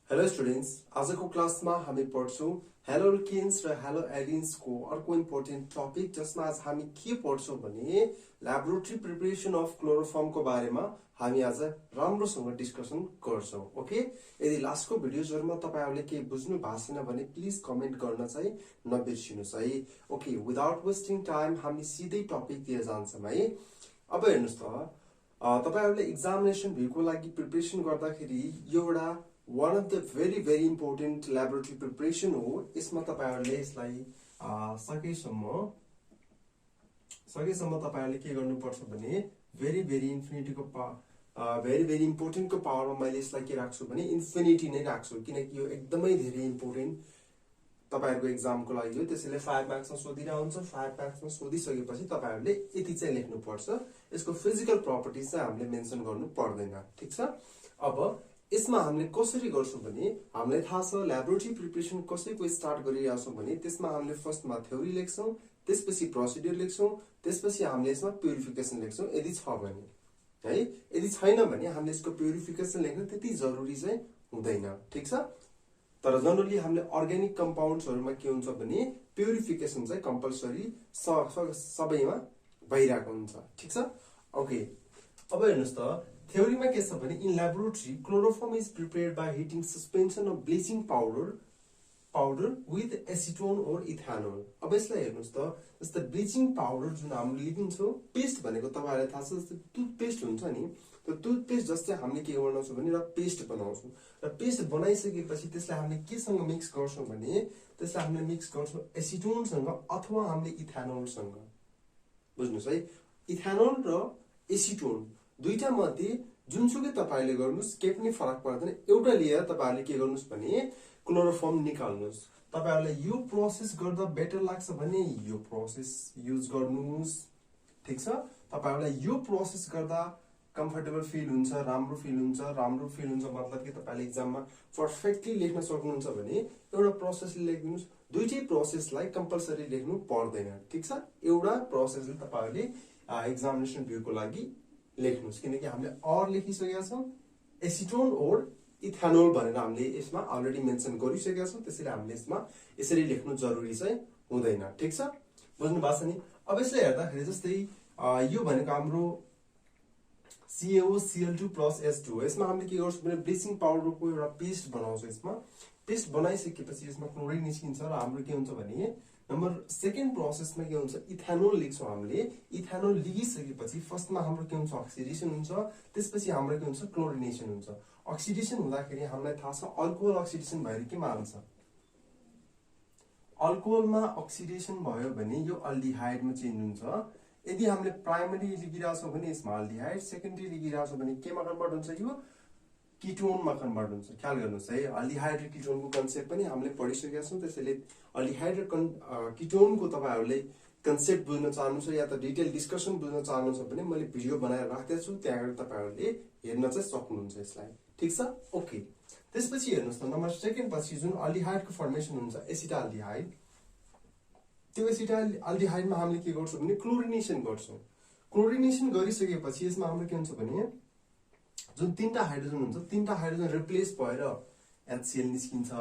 Hello students, आजको क्लासमा हामी पढ्छौं हेलोल्केन्स र हेलोएलिन्सको अर्को इम्पोर्टेन्ट टपिक, जसमा आज हामी के पढ्छौं भने ल्याबोरेटरी प्रिपरेसन अफ क्लोरोफर्मको बारेमा हामी आज राम्रोसँग डिस्कसन गर्छौं। ओके, यदि लास्टको भिडियोजहरुमा तपाईहरुले के बुझ्नु भएको छैन भने प्लिज कमेन्ट गर्न चाहिँ नबिर्सिनुस् है। ओके, विदाउट वेस्टिङ टाइम हामी सिधै टपिक तिर जान्छौं है। अब हेर्नुस् त, तपाईहरुले एक्जामिनेसन भ्यूको लागि प्रिपरेसन गर्दाखेरि एउटा one of the very important laboratory preparation हो। यसमा तपाईहरुले यसलाई सकेसम्म तपाईहरुले के गर्नुपर्छ भने very इम्पोर्टेन्ट को पावरमा मैले यसलाई के राख्छु भने इन्फिनिटी नै राख्छु, किनकि यो एकदमै धेरै इम्पोर्टेन्ट तपाईहरुको एक्जामको लागि हो। त्यसैले 5 मार्क्समा सोधिरा हुन्छ। 5 मार्क्समा सोधिसकेपछि तपाईहरुले यति चाहिँ लेख्नु पर्छ। यसको फिजिकल प्रपर्टिज चाहिँ हामीले मेन्सन गर्नु पर्दैन, ठीक छ। अब यसमा हामीले कसरी गर्छौं भने हामीलाई थाहा छ ल्याबोरेटरी प्रिपरेसन कसैको स्टार्ट गरिरहेछौं भने त्यसमा हामीले फर्स्टमा थ्योरी लेख्छौं, त्यसपछि प्रोसिड्युर लेख्छौं, त्यसपछि हामीले यसमा प्युरिफिकेसन लेख्छौं यदि छ भने है। यदि छैन भने हामीले यसको प्युरिफिकेसन लेख्न त्यति जरुरी चाहिँ हुँदैन, ठीक छ। तर जनरली हामीले अर्ग्यानिक कम्पाउन्ड्सहरुमा के हुन्छ भने प्युरिफिकेसन चाहिँ कम्पल्सरी सबैमा भइरहेको हुन्छ, ठीक छ। ओके, अब हेर्नुस् त, थ्योरीमा के छ भने in laboratory chloroform is prepared by heating suspension of bleaching powder with acetone और इथानोल। अब यसलाई हेर्नुस् त, जस्तै ब्लिचिङ पाउडर जुन हामीले लिन्छौं, पेस्ट भनेको तपाईहरुलाई थाहा छ, जस्तै टुथपेस्ट हुन्छ नि, त्यो टुथपेस्ट जस्तै हामीले के बनाउँछौं भने र पेस्ट बनाउँछौं, र पेस्ट बनाइसकेपछि त्यसलाई हामीले केसँग मिक्स गर्छौं भने त्यसलाई हामीले मिक्स गर्छौं एसिटोनसँग अथवा हामीले इथानोलसँग। बुझ्नुस् है, इथानोल र एसिटोन दुईटा मध्ये जुनसुकै तपाईले गर्नुस् केही पनि फरक पर्दैन। एउटा लिएर तपाईहरुले के गर्नुस् भने क्लोरोफर्म निकाल्नुस्। तपाईहरुलाई यो प्रोसेस गर्दा बेटर लाग्छ भने यो प्रोसेस युज गर्नुस्, ठीक छ। तपाईहरुलाई यो प्रोसेस गर्दा कम्फर्टेबल फिल हुन्छ, राम्रो फिल हुन्छ मतलब कि तपाईले एक्जाममा पर्फेक्टली लेख्न सक्नुहुन्छ भने एउटा प्रोसेसले लेख्नुस्। दुईटै प्रोसेसलाई कम्पल्सरी लेख्नु पर्दैन, ठीक छ। एउटा प्रोसेसले तपाईहरुले एक्जामिनेसन भ्यूको लागि लेख्नुस्, किनकि हामीले और लेखिसकेका छौं, एसिटोन और इथानोल भनेर हामीले यसमा अलरेडी मेन्सन गरिसकेका छौं। त्यसैले हामीले यसमा यसरी लेख्नु जरुरी चाहिँ हुँदैन, ठीक छ। बुझ्नु भएको छ नि। अब यसले हेर्दाखेरि जस्तै यो भनेको हाम्रो CaOCl2+H2 हो। यसमा हामीले के गर्छौं भने ब्लिचिङ पाउडरको एउटा पेस्ट बनाउँछौं। यसमा पेस्ट बनाइसकेपछि यसमा क्लोरिन निस्किन्छ र हाम्रो के हुन्छ भने नम्बर सेकेन्ड प्रोसेसमा के हुन्छ, इथानोल लेख्छौं हामीले। इथानोल लिगिसकेपछि फर्स्टमा हाम्रो के हुन्छ, अक्सिडेसन हुन्छ, त्यसपछि हाम्रो के हुन्छ, क्लोरिनेसन हुन्छ। अक्सिडेसन हुँदाखेरि हामीलाई थाहा छ अल्कोहल अक्सिडेसन भएर के मान्छ, अल्कोहलमा अक्सिडेसन भयो भने यो अल्डिहाइडमा चेन्ज हुन्छ। यदि हामीले प्राइमरी लिगिरहेछौं भने यसमा अल्डिहाइड, सेकेन्डरी लिगिरहेछौं भने केमा कन्भर्ट हुन्छ, यो किटोनमा कन्भर्ट हुन्छ। ख्याल गर्नुस् है, अल्डिहाइड र किटोनको कन्सेप्ट पनि हामीले पढिसकेका छौं। त्यसैले अल्डिहाइड र किटोनको तपाईहरुले कन्सेप्ट बुझ्न चाहनुहुन्छ या त डिटेल डिस्कसन बुझ्न चाहनुहुन्छ भने मैले भिडियो बनाएर राख्दै छु, त्यहाँ गएर तपाईहरुले हेर्न चाहिँ सक्नुहुन्छ यसलाई, ठीक छ। ओके, त्यसपछि हेर्नुस् त, नम्बर सेकेन्ड पछि जुन अल्डिहाइडको फर्मेसन हुन्छ एसिटाल्डिहाइड, त्यो एसिटाल्डिहाइडमा हामीले के गर्छौं भने क्लोरिनेसन गर्छौं। क्लोरिनेसन गरिसकेपछि यसमा हाम्रो के हुन्छ भने जुन तीनटा हाइड्रोजन हुन्छ, तीनटा हाइड्रोजन रिप्लेस भएर HCl निस्किन्छ।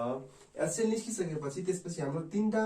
HCl निस्किसकेपछि त्यसपछि हाम्रो तीनटा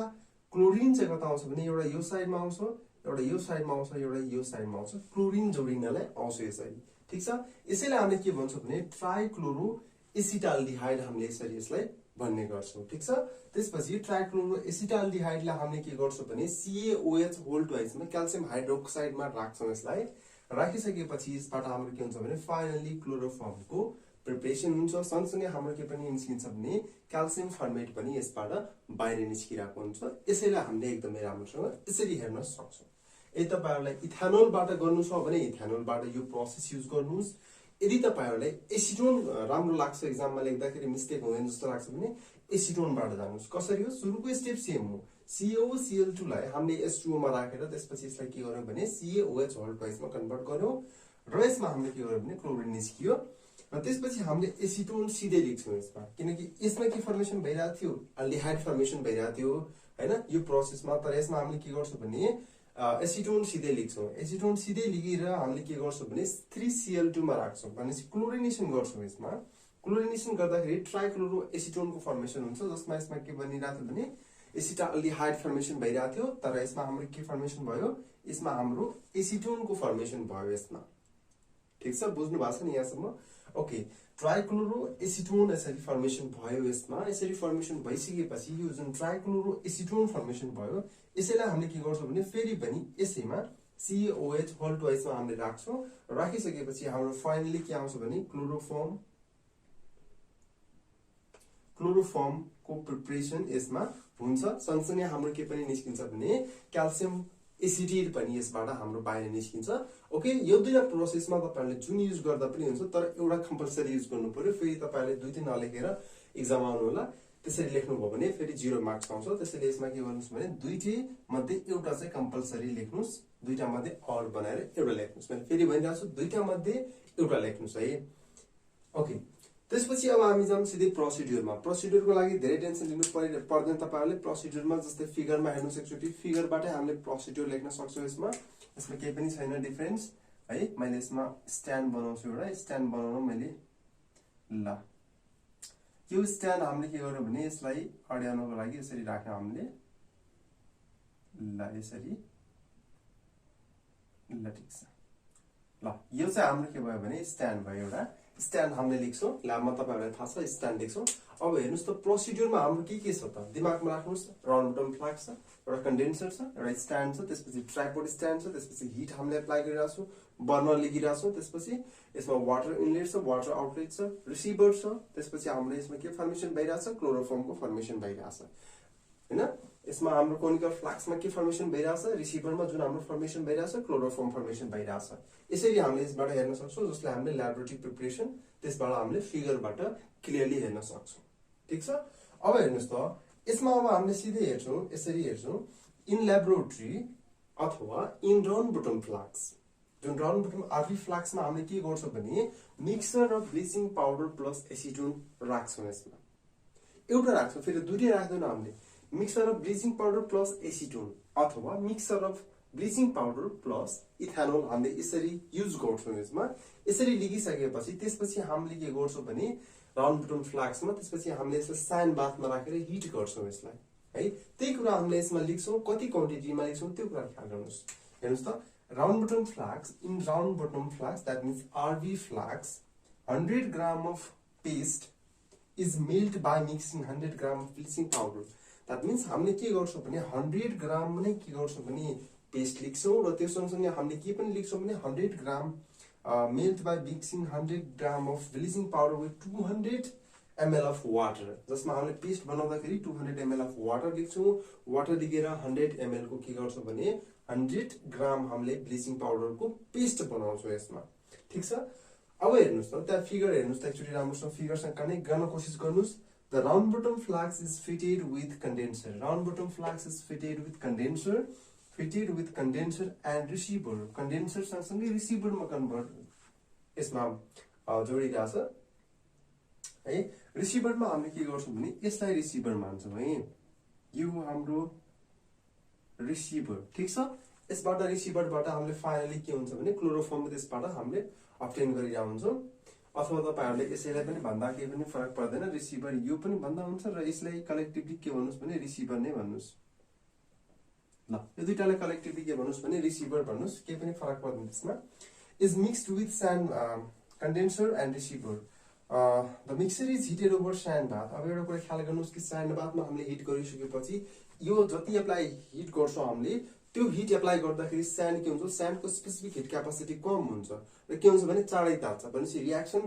क्लोरिन चाहिँ कता आउँछ भने एउटा यो साइडमा आउँछ, एउटा यो साइडमा आउँछ, एउटा यो साइडमा आउँछ। क्लोरिन जोडिनलाई आउँछ यसरी, ठीक छ। यसैले हामीले के भन्छौं भने ट्राइक्लोरो एसिटाल्डिहाइड हामीले यसरी यसलाई भन्ने गर्छौं, ठीक छ। त्यसपछि ट्राइक्लोरो एसिटाल्डिहाइडलाई हामीले के गर्छौं भने CaOH मा क्याल्सियम हाइड्रोक्साइडमा राख्छौं। यसलाई राखिसकेपछि यसबाट हाम्रो के हुन्छ भने फाइनली क्लोरोफर्मको प्रिपरेसन हुन्छ। सँगसँगै हाम्रो के पनि निस्किन्छ भने क्याल्सियम फर्मेट पनि यसबाट बाहिर निस्किरहेको हुन्छ। यसैले हामीले एकदमै राम्रोसँग यसरी हेर्न सक्छौं। यदि तपाईहरुलाई इथानोलबाट गर्नु छ भने इथानोलबाट यो प्रोसेस युज गर्नुस्। यदि तपाईहरुलाई एसिटोन राम्रो लाग्छ, एक्जाममा लेख्दाखेरि मिस्टेक हुँदैन जस्तो लाग्छ भने एसिटोनबाट जानुस्। कसरी हो, सुरुको स्टेप सेम हो। CaOCl2 लाई हामीले H2O मा राखेर त्यसपछि यसलाई के गर्यौं भने CaOH मा कन्भर्ट गर्यौं र यसमा हामीले के गर्यौं भने क्लोरिन निस्कियो र त्यसपछि हामीले एसिटोन सिधै लेख्छौं यसमा, किनकि यसमा के फर्मेसन भइरहेको थियो, अल्डिहाइड फर्मेसन भइरहेको थियो हैन यो प्रोसेसमा। तर यसमा हामीले के गर्छौं भने एसिटोन सिधै लेख्छौं। एसिटोन सिधै लेखेर हामीले के गर्छौं भने 3Cl2 मा राख्छौं, भनेपछि क्लोरिनेसन गर्छौं। यसमा क्लोरिनेसन गर्दाखेरि ट्राइक्लोरो एसिटोनको फर्मेसन हुन्छ, जसमा यसमा के बनिरहेको थियो भने एसिटाल्डिहाइड फर्मेसन भइरहेको थियो, तर यसमा हाम्रो के फर्मेसन भयो, यसमा हाम्रो एसिटोनको फर्मेसन भयो यसमा। ठिक छ, बुझ्नु भएको छ नि यहाँसम्म? ओके, ट्राइक्लोरो एसिटोन यसरी फर्मेसन भयो यसमा। यसरी फर्मेसन भइसकेपछि यो जुन ट्राइक्लोरो एसिटोन फर्मेसन भयो यसैलाई हामीले के गर्छौँ भने फेरि पनि यसैमा COH होल ट्वाइसमा हामीले राख्छौँ। राखिसकेपछि हाम्रो फाइनली के आउँछ भने क्लोरोफर्मको प्रिपरेसन यसमा हुन्छ। सँगसँगै हाम्रो के पनि निस्किन्छ भने क्याल्सियम एसिटेट पनि यसबाट हाम्रो बाहिर निस्किन्छ। ओके, यो दुईटा प्रोसेसमा तपाईहरुले जुन युज गर्दा पनि हुन्छ, तर एउटा कम्पलसरी युज गर्नु पर्यो। फेरि तपाईहरुले दुई तीन नलेखेर एक्जाम आउनु होला। त्यसरी लेख्नुभयो भने फेरि 0 मार्क्स आउँछ। त्यसैले यसमा के गर्नुस् भने दुईटै मध्ये एउटा चाहिँ कम्पलसरी लेख्नुस्, दुईटा मध्ये अड बनाएर एउटा लेख्नुस्। मैले फेरि भनिरहेको छु, दुईटा मध्ये एउटा लेख्नुस् है। ओके, त्यसपछि अब हामी जाउँ सिधै प्रोसिड्युरमा। प्रोसिड्युरको लागि धेरै टेन्सन लिनु पर्दैन तपाईहरुले। प्रोसिड्युरमा जस्तै फिगरमा हेर्नुस्, एकचोटी फिगरबाटै हामीले प्रोसिड्युर लेख्न सक्छौँ। यसमा केही पनि छैन डिफरेन्स है। मैले यसमा स्ट्यान्ड बनाउँछु, एउटा स्ट्यान्ड बनाउन मैले ल यो स्ट्यान्ड हामीले के गर्नु भने यसलाई अड्याउनको लागि यसरी राख्यौं हामीले ल यसरी ल। ठिक छ ल, यो चाहिँ हाम्रो के भयो भने स्ट्यान्ड भयो। एउटा स्ट्यान्ड हामीले लेख्छौं। ल म तपाईहरुलाई थाहा छ स्ट्यान्ड लेख्छौं। अब हेर्नुस् त प्रोसिड्युरमा हाम्रो के छ त दिमागमा राख्नुस्। राउन्ड बटम फ्लास्क छ, एउटा कन्डेन्सर छ, एउटा स्ट्यान्ड छ, त्यसपछि ट्राइपोड स्ट्यान्ड छ, त्यसपछि हिट हामीले एप्लाई गरिरहेको छौं, बर्नर लिगिरहेको छौं, त्यसपछि यसमा वाटर इनलेट छ, वाटर आउटलेट छ, रिसिभर छ, त्यसपछि हाम्रो यसमा के फर्मेसन भइरहेछ, क्लोरोफर्मको फर्मेसन भइरहेछ हैन। यसमा हाम्रो कोनिकल फ्लास्कमा के फर्मेसन भइरहेछ, रिसिभरमा जुन हाम्रो फर्मेसन भइरहेछ क्लोरोफर्म फर्मेसन भइरहेछ। यसरी हामीले यसबाट हेर्न सक्छौं, जसले हामीले ल्याबोरेटरी प्रिपरेसन त्यसबाट हामीले फिगरबाट क्लियरली हेर्न सक्छौं। ठीक छ, अब हेर्नुस् त यसमा अब हामीले सिधै हेर्छौं, यसरी हेर्छौं इन ल्याबोरेटरी अथवा इन राउन्ड बटम फ्लास्क। जुन राउन्ड बटम आरबी फ्लास्कमा हामीले के गर्छौं भने mixture of bleaching powder plus acetone राख्छौं। यसमा एउटा राख्छौं, फेरि दुईटै राख्दैनौं हामीले। Mixture of bleaching powder plus acetone अथवा mixture of bleaching powder plus ethanol हामीले यसरी युज गर्छौं। यसमा यसरी लेखिसकेपछि त्यसपछि हामीले के गर्छौं भने राउन्ड बटम फ्लास्कमा त्यसपछि हामीले यसलाई स्यान्ड बाथमा राखेर हिट गर्छौं यसलाई है। त्यही कुरा हामीले यसमा लेख्छौं, कति क्वान्टिटीमा लेख्छौं त्यो कुरा ख्याल गर्नुस्। हेर्नुस् त round bottom flask, in round bottom flask that means RB flask 100 gram of paste is milled by mixing 100 gram of bleaching powder. That means हामीले के गर्छौं भने 100 ग्राम नै के गर्छौं भने पेस्ट लेख्छौं र त्यो सँगसँगै हामीले के पनि लेख्छौं भने 100 gram milled by mixing 100 gram of bleaching powder with 200 ml of water. जसमा हामीले पेस्ट बनाउँदाखेरि 200 ml अफ वाटर लेख्छौं। वाटर लिएर 100 ml को के गर्छौं भने 100 ग्राम हामीले ब्लिचिङ पाउडरको पेस्ट बनाउँछौं यसमा। ठीक छ, अब हेर्नुस् त त्यहाँ फिगर हेर्नुस् त एकचोटी राम्रोसँग फिगरसँग कनेक्ट गर्न कोसिस गर्नुस्। The round bottom flask is fitted with condenser. Round bottom flask is fitted with condenser and receiver. Condenser सँगसँगै रिसिभरमा कन्भर्ट यसमा जोडिरहेछ है। रिसिभरमा हामीले के गर्छौं भने यसलाई रिसिभर मान्छौं है। यो हाम्रो रिसिभर। ठीक छ, यसबाट रिसिभरबाट हामीले फाइनली के हुन्छ भने क्लोरोफर्म त्यसबाट हामीले अब्टेन गरिरहेका हुन्छौं। अथवा तपाईहरुले यसैलाई पनि भन्दा केही पनि फरक पर्दैन, रिसिभर यो पनि भन्दा हुन्छ र यसलाई कलेक्टिभली के भन्नुस् भने रिसिभर नै भन्नुस्। ल यो दुईटालाई कलेक्टिभली के भन्नुस् भने रिसिभर भन्नुस्, केही पनि फरक पर्दैन त्यसमा। Is mixed with sand condenser and receiver. The mixture is heated over sand bath. अब एउटा कुरा ख्याल गर्नुस् कि स्यान्ड बाथमा हामीले हिट गरिसकेपछि यो जति एप्लाई हिट गर्छौं हामीले त्यो हिट एप्लाई गर्दाखेरि स्यान्ड के हुन्छ, स्यान्डको स्पेसिफिक हिट क्यापासिटी कम हुन्छ र के हुन्छ भने चाँडै तात्छ। भनेपछि रिएक्सन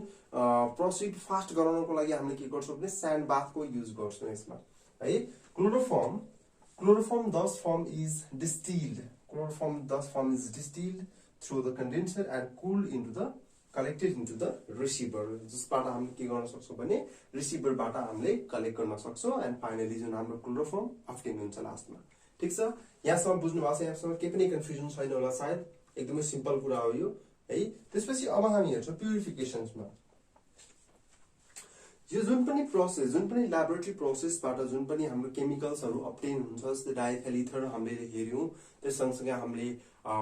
प्रोसिड फास्ट गराउनको लागि हामीले के गर्छौं भने स्यान्ड बाथको युज गर्छौं यसमा है। Chloroform thus form is distilled. Chloroform thus form is distilled through the condenser and cooled into the collected into the receiver. जसबाट हामीले के गर्न सक्छौं भने रिसिभरबाट हामीले कलेक्ट गर्न सक्छौं एन्ड फाइनली जुन हाम्रो क्लोरोफर्म अब्टेन हुन्छ लास्टमा। ठीक छ, यहाँसम्म बुझ्नु भएको छ? यहाँसम्म केही पनि कन्फ्युजन छैन होला सायद, एकदमै सिम्पल कुरा हो यो है। त्यसपछि अब हामी हेर्छौं प्युरिफिकेशन्समा। यो जुन पनि प्रोसेस, जुन पनि ल्याबोरेटरी प्रोसेसबाट जुन पनि हाम्रो केमिकल्सहरु अब्टेन हुन्छ, जस्तै डाइथाइल इथर हामीले हेर्यौं, त्यस सँगसँगै हामीले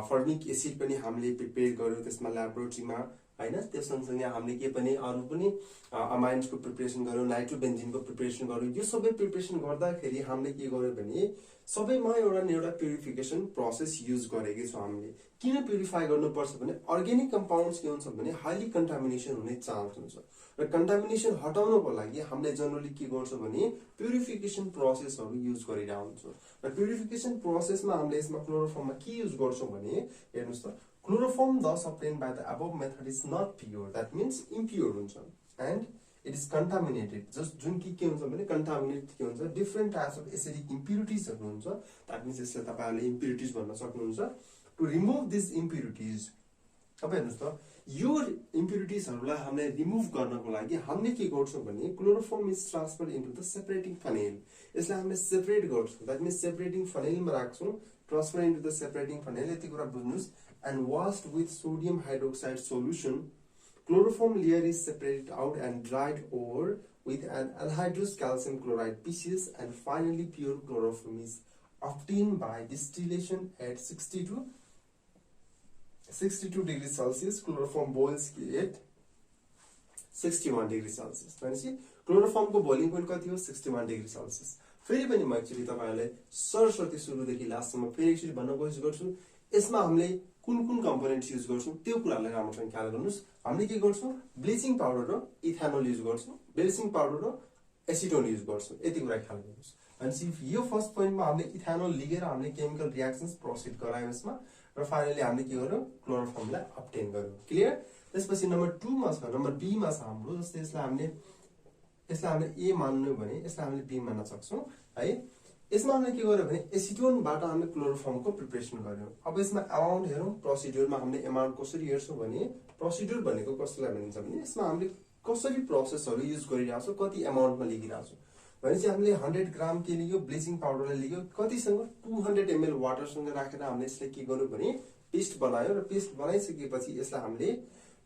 फर्मिक एसिड पनि हामीले प्रिपेयर गर्यौं त्यसमा ल्याबोरेटरीमा हैन। त्यो सँगसँगै हामीले के पनि अरु पनि अमाइन्सको प्रिपरेसन गर्यौं, नाइट्रोबेन्जिनको प्रिपरेसन गर्यौं। यो सबै प्रिपरेसन गर्दाखेरि हामीले के गर्यो भने सबैमा एउटा न एउटा प्युरिफिकेसन प्रोसेस युज गरेकै छौं हामीले। किन प्युरिफाई गर्नुपर्छ भने अर्ग्यानिक कम्पाउन्ड्स के हुन्छ भने हाइली कन्टामिनेसन हुने चान्स हुन्छ र कन्टामिनेसन हटाउनको लागि हामीले जनरली के गर्छौं भने प्युरिफिकेसन प्रोसेसहरु युज गरिरहेका हुन्छौं। र प्युरिफिकेसन प्रोसेसमा हामीले यसमा क्लोरोफर्ममा के युज गर्छौं भने हेर्नुस् त, chloroform thus obtained by the above method is not pure, that means impure हुन्छ, and it is contaminated, just जुन कि के हुन्छ भने contaminated के हुन्छ, different types of acidic impurities हरु हुन्छ, that means यसले तपाईहरुले impurities भन्न सक्नुहुन्छ। to remove these impurities, तपाई हेर्नुस् त, यो impurities हरुलाई हामीले रिमुभ गर्नको लागि हामीले के गर्छौं भने chloroform is transferred into the separating funnel, यसलाई हामीले सेपरेट गर्छौं, that means separating funnel मा राख्छौं, transfer into the separating funnel, यति कुरा बुझ्नुस्, and washed with sodium hydroxide solution. Chloroform layer is separated out and dried over with an anhydrous calcium chloride pieces, and finally pure chloroform is obtained by distillation at 62 degrees Celsius. Chloroform boils at 61 degrees Celsius. भनेपछि chloroform को boiling point कति हो, 61 degree Celsius. फेरि पनि म actually तपाईहरुलाई सरस्वती सुरुदेखि लास्टसम्म फेरि एकचोटी भन्न कोसिस गर्छु, यसमा हामीले कुन कुन कम्पोनेन्ट्स युज गर्छौं त्यो कुरालाई राम्रोसँग ख्याल गर्नुस्। हामीले के गर्छौं, ब्लिचिङ पाउडर र इथानोल युज गर्छौं, ब्लिचिङ पाउडर र एसिटोन युज गर्छौं, यति कुरा ख्याल गर्नुस्। अनि यो फर्स्ट पोइन्टमा हामीले इथानोल लिएर हामीले केमिकल रिएक्सन्स प्रोसिड गरायौं यसमा, र फाइनली हामीले के गर्यौं, क्लोरोफर्मलाई अब्टेन गर्यौं। क्लियर? त्यसपछि नम्बर 2 मा छ, नम्बर बी मा छ हाम्रो, जस्तै यसलाई हामीले ए मान्नु भने यसलाई हामीले बी मान्न सक्छौं है। यसमा हामीले के गर्यौं भने एसिटोनबाट हामीले क्लोरोफर्मको प्रिपरेसन गर्यौं। अब यसमा अमाउन्ट हेरौं, प्रोसिड्युरमा हामीले अमाउन्ट कसरी हेर्छौं भने प्रोसिड्युर भनेको कसलाई भनिन्छ भने यसमा हामीले कसरी प्रोसेसहरु युज गरिरहेको छौं, कति अमाउन्टमा लिइरहेको छौं भनेपछि हामीले 100 ग्राम के लियो, ब्लिचिङ पाउडरलाई लियो, कतिसँग 200 ml वाटरसँग राखेर हामीले यसलाई के गर्यौं भने पेस्ट बनायौं, र पेस्ट बनाइसकेपछि यसलाई हामीले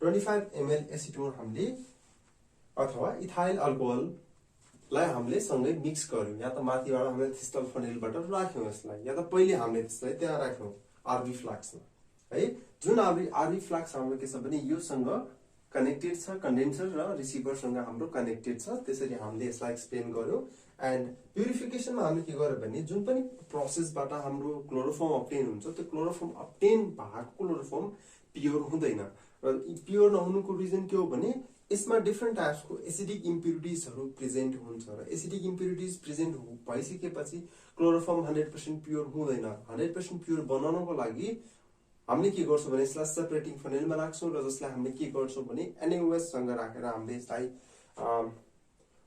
25 ml एसिटोन हामीले अथवा इथाइल अल्कोहल लाई हामीले सँगै मिक्स गर्यौं, या त माथिबाट हामीले थिस्टल फनेलबाट राख्यौं यसलाई, या त पहिले हामीले त्यसलाई त्यहाँ राख्यौं आरबी फ्लास्कमा है। जुन आरबी फ्लास्क हाम्रो के छ भने यो सँग कनेक्टेड छ, कन्डेन्सर र रिसिभर सँग हाम्रो कनेक्टेड छ, त्यसरी हामीले यसलाई एक्सप्लेन गर्यौं। एन्ड प्युरिफिकेसनमा हामीले के गर्यौं भने जुन पनि प्रोसेसबाट हाम्रो क्लोरोफर्म अब्टेन हुन्छ, त्यो क्लोरोफर्म अब्टेन भएको क्लोरोफर्म प्योर हुँदैन, र प्योर नहुनुको रिजन के हो भने यसमा डिफरेन्ट टाइप्सको एसिडिक इम्प्युरिटिजहरु प्रेजेन्ट हुन्छ, र एसिडिक इम्प्युरिटिज प्रेजेन्ट भइसकेपछि क्लोरोफर्म 100% प्योर हुँदैन। 100% प्योर बनाउनको लागि हामीले के गर्छौं भने यसलाई सेपरेटिङ फनेलमा राख्छौं, र जसलाई हामीले के गर्छौं भने NaOH सँग राखेर हामीले यसलाई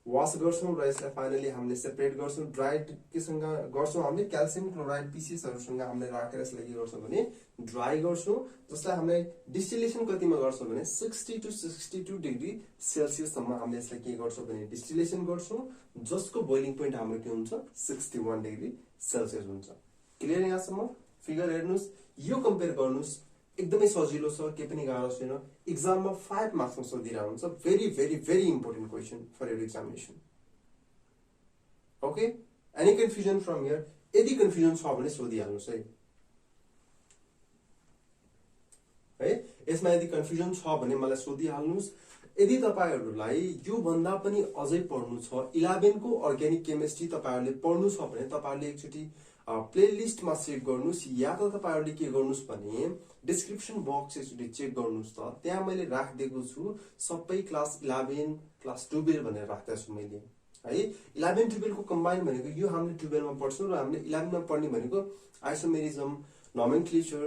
वाश गर्छौं, र यसलाई फाइनली हामीले सेपरेट गर्छौं। ड्राइड केसँग गर्छौं, हामीले क्याल्सियम क्लोराइड पिसेसहरुसँग हामीले राखेर यसलाई के गर्छौं भने ड्राई गर्छौं, जसलाई हामीले डिस्टिलेसन कतिमा गर्छौं भने 60 to 62 डिग्री सेल्सियस सम्म हामीले यसलाई के गर्छौं भने डिस्टिलेसन गर्छौं, जसको बोइलिङ पोइन्ट हाम्रो के हुन्छ 61 डिग्री सेल्सियस हुन्छ। क्लियर? यहाँसम्म फिगर हेर्नुस्, यो कम्पेयर गर्नुस्, एकदमै सजिलो छ, के पनि गाह्रो छैन। एक्जाममा 5 मार्क्समा सोधिरा हुन्छ, very very very important question for your examination. Okay, any confusion from here? यदि कन्फ्युजन छ भने सोधिहाल्नुस् है। यसमा यदि कन्फ्युजन छ भने मलाई सोधिहाल्नुस्। यदि तपाईहरुलाई यो भन्दा पनि अझै पढ्नु छ, 11 को अर्ग्यानिक केमिस्ट्री तपाईहरुले पढ्नु छ भने तपाईहरुले एकचोटी प्लेलिस्टमा चेक गर्नुस्, या त तपाईहरुले के गर्नुस् भने डिस्क्रिप्सन बक्स एकचोटी चेक गर्नुस् त, त्यहाँ मैले राखिदिएको छु सबै क्लास 11 क्लास 12 भनेर राखेको छु मैले है। 11 12 को कम्बाइन भनेको यो हामीले 12 मा पढ्छौं, र हामीले 11 मा पढ्ने भनेको आइसोमेरिजम, नोमेनक्लेचर,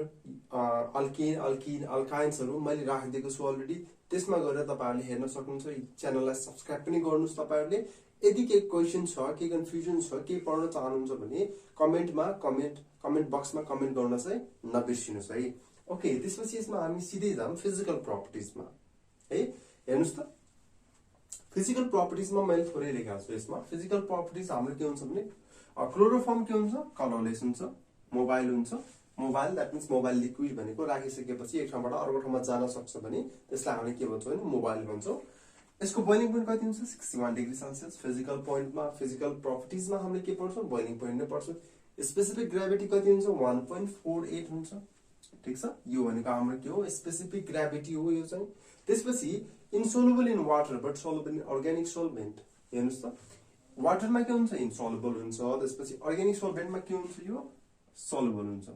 अल्केन, अल्किन, अल्काइन्सहरु मैले राखिदिएको छु अलरेडी। त्यसमा गएर तपाईहरुले हेर्न सक्नुहुन्छ। च्यानललाई सब्स्क्राइब पनि गर्नुस् तपाईहरुले। यदि के क्वेशन छ, के कन्फ्युजन छ, के पढ्न चाहनुहुन्छ भने कमेन्टमा कमेन्ट बक्समा कमेन्ट गर्न चाहिँ नबिर्सिनुस् है। ओके, त्यसपछि यसमा हामी सिधै जाम फिजिकल प्रपर्टिजमा है। हेर्नुस् त, फिजिकल प्रपर्टिजमा मैले थोरै लेखेको छु। यसमा फिजिकल प्रपर्टिज हाम्रो के हुन्छ भने क्लोरोफर्म के हुन्छ, कलरलेस हुन्छ, मोबाइल हुन्छ। Mobile that means mobile liquid भनेको राखिसकेपछि एक ठाउँबाट अर्को ठाउँमा जान सक्छ भने त्यसलाई हामीले के भन्छौँ भने मोबाइल भन्छौँ। यसको बोइलिङ पोइन्ट कति हुन्छ 61 डिग्री सेल्सियस। फिजिकल पोइन्टमा, फिजिकल प्रपर्टिजमा हामीले के पढ्छौँ, बोइलिङ पोइन्ट नै पढ्छौँ। स्पेसिफिक ग्रेभिटी कति हुन्छ 1.48 हुन्छ। ठिक छ। यो भनेको हाम्रो के हो, स्पेसिफिक ग्राभिटी हो यो चाहिँ। त्यसपछि insoluble in water but soluble in organic solvent. हेर्नुस् त, वाटरमा के हुन्छ, इन्सोलुबल हुन्छ। त्यसपछि अर्ग्यानिक सोलभेन्टमा के हुन्छ, यो सोलुबल हुन्छ।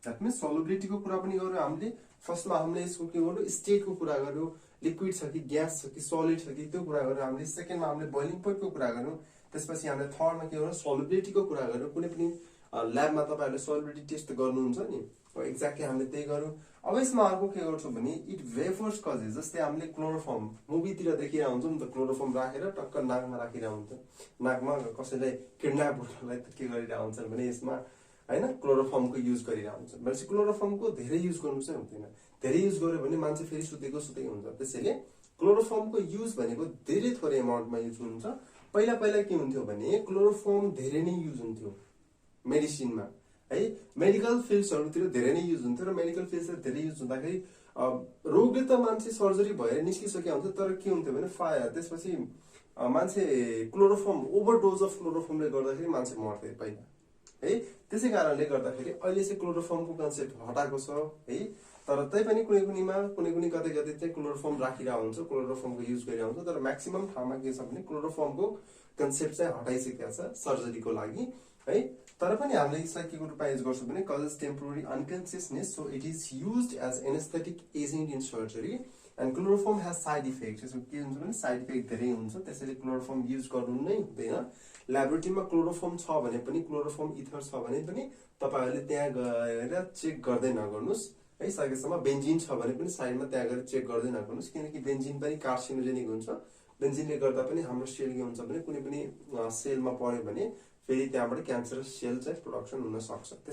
द्याट मिन्स सोलुबिलिटीको कुरा पनि गर्यो हामीले। फर्स्टमा हामीले यसको के गर्यो, स्टेटको कुरा गर्यो, लिक्विड छ कि ग्यास छ कि सलिड छ कि त्यो कुरा गर्यो हामीले। सेकेन्डमा हामीले बोइलिङ पोइन्टको कुरा गर्यो। त्यसपछि हामीले थर्डमा के गर्यो, सोलुबिलिटीको कुरा गर्यो। कुनै पनि ल्याबमा तपाईहरुले सोलुबिलिटी टेस्ट गर्नुहुन्छ नि, एक्ज्याक्टली हामीले त्यही गर्यो। अब यसमा अर्को के गर्छौँ भने इट वेफर्स कजेस, जस्तै हामीले क्लोरोफर्म मुभीतिर देखिरहेको हुन्छ नि त, क्लोरोफर्म राखेर टक्क नाकमा राखिरहेको हुन्छ। नाकमा कसैलाई किडन्याप गर्नलाई के गरिरहेको हुन्छ भने यसमा हैन क्लोरोफर्मको युज गरिरहेको हुन्छ। भनेपछि क्लोरोफर्मको धेरै युज गर्नु चाहिँ हुँदैन। धेरै युज गर्यो भने मान्छे फेरि सुतेको हुन्छ। त्यसैले क्लोरोफर्मको युज भनेको धेरै थोरै एमाउन्टमा युज हुन्छ। पहिला पहिला के हुन्थ्यो भने क्लोरोफर्म धेरै नै युज हुन्थ्यो मेडिसिनमा है, मेडिकल फिल्ड्सहरुतिर धेरै नै युज हुन्थ्यो। र मेडिकल फिल्ड्सतिर धेरै युज हुँदाखेरि रोगले त मान्छे सर्जरी भएर निस्किसकेको हुन्छ, तर के हुन्थ्यो भने त्यसपछि मान्छे क्लोरोफर्म ओभरडोज अफ क्लोरोफर्मले गर्दाखेरि मान्छे मर्थे पहिला है। त्यसै कारणले गर्दाखेरि अहिले चाहिँ क्लोरोफर्मको कन्सेप्ट हटाएको छ है। तर तै पनि कुनै कुनै कतै चाहिँ क्लोरोफर्म राखिरहेको हुन्छ, क्लोरोफर्मको युज गरिरहेको हुन्छ। तर म्याक्सिमम ठाउँमा के छ भने क्लोरोफर्मको कन्सेप्ट चाहिँ हटाइसकेको छ सर्जरीको लागि है। तर पनि हामीले यसलाई के को रूपमा युज गर्छौँ भने causes temporary unconsciousness, so it is used as anaesthetic agent in surgery. And chloroform has side effect, यसको के हुन्छ भने साइड इफेक्ट धेरै हुन्छ। त्यसैले क्लोरोफर्म युज गर्नु नै हुँदैन। ल्याबोरेटरीमा क्लोरोफर्म छ भने पनि, क्लोरोफर्म इथर छ भने पनि तपाईहरुले त्यहाँ गएर चेक गर्दै नगर्नुस् है। सकेसम्म बेन्जिन छ भने पनि साइडमा त्यहाँ गएर चेक गर्दै नगर्नुस्, किनकि बेन्जिन पनि कार्सिनोजेनिक हुन्छ। बेन्जिनले गर्दा पनि हाम्रो सेल के हुन्छ भने कुनै पनि सेलमा पर्यो भने फेरि त्यहाँबाट क्यान्सरस सेल चाहिँ प्रोडक्सन हुन सक्छ।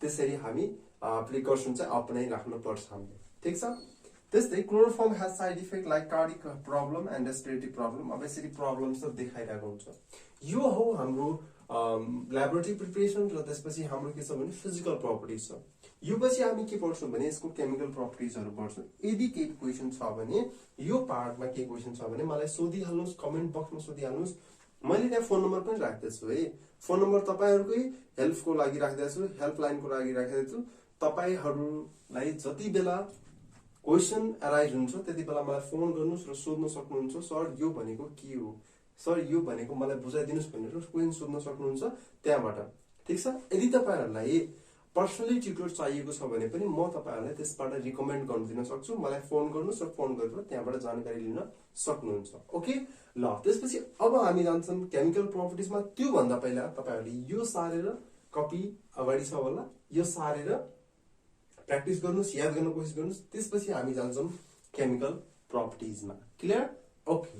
त्यसैले हामी प्रिकर्सन चाहिँ अपनाइराख्नु पर्छ हामीले, ठिक छ। त्यस्तै chloroform has side effect like cardiac problem and respiratory problem. अब यसरी प्रब्लम्स त देखाइरहेको हुन्छ। यो हो हाम्रो ल्याबोरेटरी प्रिपरेसन। र त्यसपछि हाम्रो के छ भने फिजिकल प्रपर्टिज छ। यो पछि हामी के पढ्छौँ भने यसको केमिकल प्रपर्टिजहरु पढ्छौँ। यदि केही क्वेशन छ भने यो पार्टमा के क्वेशन छ भने मलाई सोधिहाल्नुस्, कमेन्ट बक्समा सोधिहाल्नुस्। मैले त्यहाँ फोन नम्बर पनि राख्दैछु है। फोन नम्बर तपाईहरुकै हेल्पको लागि राख्दैछु, हेल्पलाइनको लागि राख्दैछु। तपाईहरुलाई जति बेला क्वेशन अराइज हुन्छ त्यति बेला मलाई फोन गर्नुस् र सोध्न सक्नुहुन्छ, सर यो भनेको के हो, सर यो भनेको मलाई बुझाइदिनुस् भनेर क्वेशन सोध्न सक्नुहुन्छ त्यहाँबाट, ठिक छ। यदि तपाईहरुलाई पर्सनली ट्युटर चाहिएको छ भने पनि म तपाईहरुलाई त्यसबाट रिकमेन्ड गर्न दिन सक्छु। मलाई फोन गर्नुस् र फोन गरेर त्यहाँबाट जानकारी लिन सक्नुहुन्छ। ओके ल, त्यसपछि अब हामी जान्छौँ केमिकल प्रपर्टिजमा। त्यो भन्दा पहिला तपाईहरुले यो सारेर कपी अगाडि छ होला, यो सारेर प्र्याक्टिस गर्नुस्, याद गर्न कोसिस गर्नुस्। त्यसपछि हामी जान्छौँ केमिकल प्रपर्टिजमा। क्लियर? ओके।